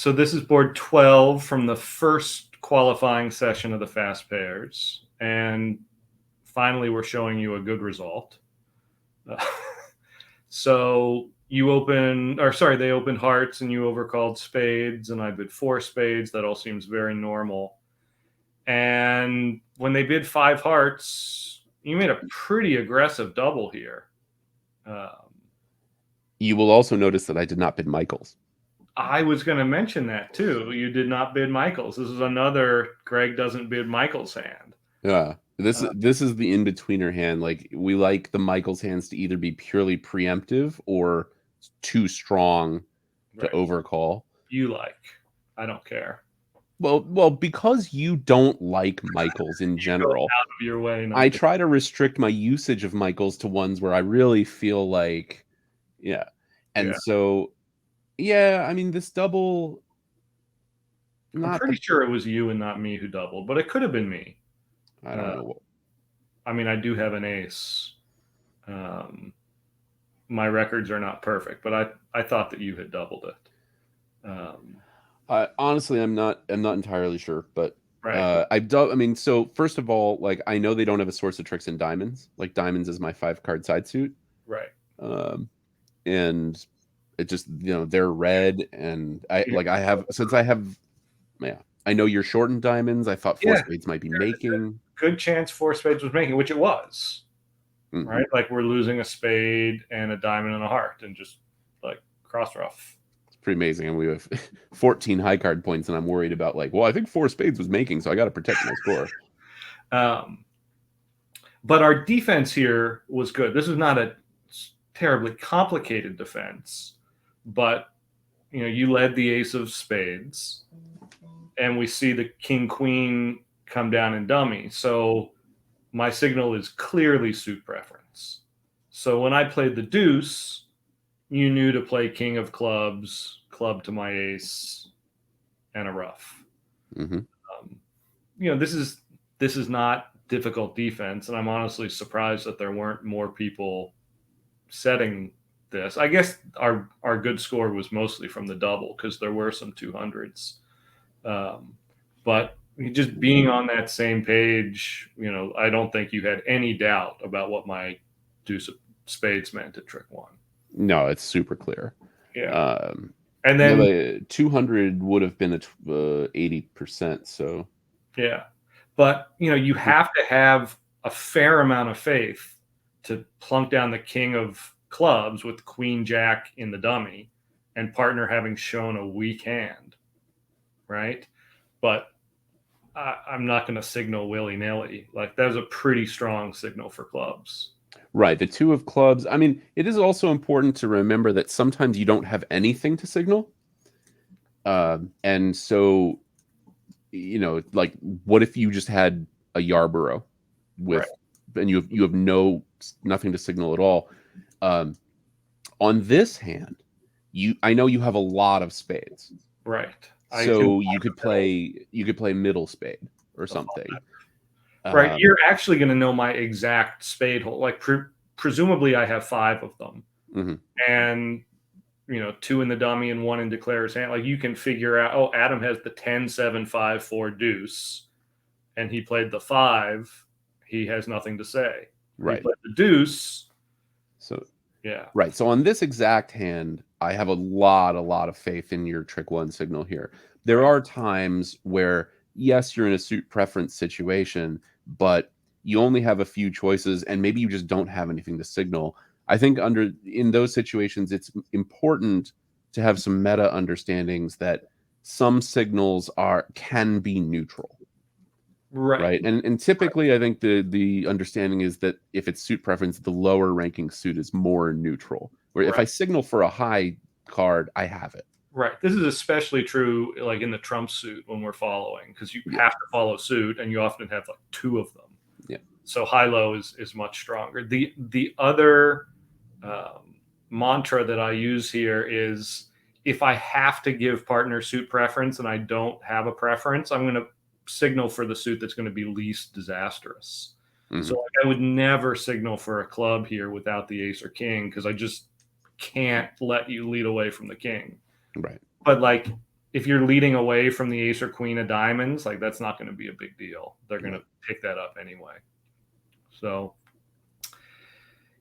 So this is board 12 from the first qualifying session of the fast pairs. And finally, we're showing you a good result. So you they opened hearts and you overcalled spades, and I bid 4 spades. That all seems very normal. And when they bid 5 hearts, you made a pretty aggressive double here. You will also notice that I did not bid Michaels. I was going to mention that too. You did not bid Michaels. This is another Greg doesn't bid Michaels hand. Yeah. This is the in-betweener hand. Like, we like the Michaels hands to either be purely preemptive or too strong to overcall. You like. I don't care. Well, because you don't like Michaels in general, out of your way not I try to restrict my usage of Michaels to ones where I really feel like, yeah. And so, yeah, I mean, this double. I'm pretty sure it was you and not me who doubled, but it could have been me. I don't know. I mean, I do have an ace. My records are not perfect, but I thought that you had doubled it. Honestly, I'm not entirely sure, but right. I mean, so first of all, like, I know they don't have a source of tricks in diamonds. Like, diamonds is my 5-card side suit. Right. And it just, they're red, and I have I know you're short in diamonds. I thought 4 spades might be making. Good chance 4 spades was making, which it was. Mm-hmm. Right? Like, we're losing a spade and a diamond and a heart and just like cross rough. It's pretty amazing. And we have 14 high card points, and I'm worried about, like, well, I think 4 spades was making, so I got to protect my score. But our defense here was good. This was not a terribly complicated defense, but you led the ace of spades, and we see the king queen come down in dummy. So my signal is clearly suit preference. So when I played the deuce, you knew to play king of clubs, club to my ace, and a ruff. Mm-hmm. This is not difficult defense, and I'm honestly surprised that there weren't more people setting this. I guess our good score was mostly from the double, because there were some 200s. But just being on that same page, I don't think you had any doubt about what my deuce of spades meant at trick 1. No, it's super clear. Yeah. And then the 200 would have been 80%. So yeah, but you have to have a fair amount of faith to plunk down the king of clubs with queen jack in the dummy, and partner having shown a weak hand, right? But I'm not going to signal willy-nilly. Like, that was a pretty strong signal for clubs. Right. The 2 of clubs. I mean, it is also important to remember that sometimes you don't have anything to signal. And so, like, what if you just had a Yarborough with, and you have nothing to signal at all. On this hand, I know you have a lot of spades. Right. So you could play middle spade or something. Right. You're actually going to know my exact spade hole. Like, presumably I have 5 of them. Mm-hmm. And 2 in the dummy and 1 in declarer's hand. Like, you can figure out, oh, Adam has the 10, 7, 5, 4 deuce, and he played the 5. He has nothing to say. Right. He played the deuce. So yeah. Right. So on this exact hand, I have a lot of faith in your trick 1 signal here. There are times where, yes, you're in a suit preference situation, but you only have a few choices, and maybe you just don't have anything to signal. I think in those situations, it's important to have some meta understandings that some signals can be neutral. Right. And typically, I think the understanding is that if it's suit preference, the lower ranking suit is more neutral. Where if I signal for a high card, I have it. Right. This is especially true, like, in the trump suit when we're following, because you have to follow suit, and you often have like 2 of them. Yeah. So high-low is much stronger. The other mantra that I use here is, if I have to give partner suit preference and I don't have a preference, I'm going to signal for the suit that's going to be least disastrous. Mm-hmm. So I would never signal for a club here without the ace or king, because I just can't let you lead away from the king. Right. But, like, if you're leading away from the ace or queen of diamonds, like that's not going to be a big deal. They're going to pick that up anyway. So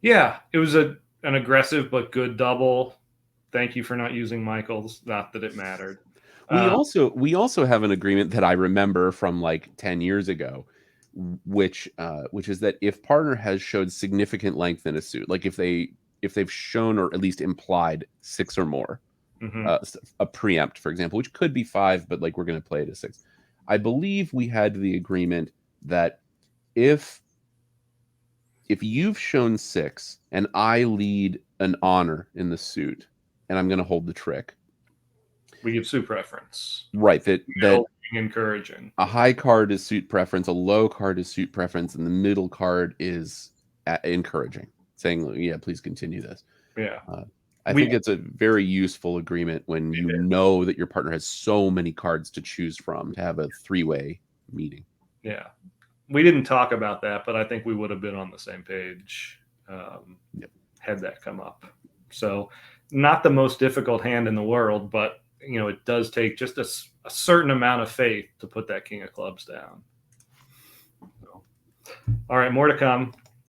yeah, it was an aggressive but good double. Thank you for not using Michael's. Not that it mattered. We also have an agreement that I remember from like 10 years ago, which is that if partner has showed significant length in a suit, like if they've shown or at least implied 6 or more, a preempt, for example, which could be 5, but like we're going to play it as 6. I believe we had the agreement that if you've shown 6 and I lead an honor in the suit and I'm going to hold the trick, we give suit preference. Right, that encouraging. A high card is suit preference, a low card is suit preference, and the middle card is encouraging, saying, "Yeah, please continue this." Yeah, I think it's a very useful agreement when you know that your partner has so many cards to choose from to have a 3-way meeting. Yeah, we didn't talk about that, but I think we would have been on the same page had that come up. So, not the most difficult hand in the world, but it does take just a certain amount of faith to put that king of clubs down. So, all right, more to come.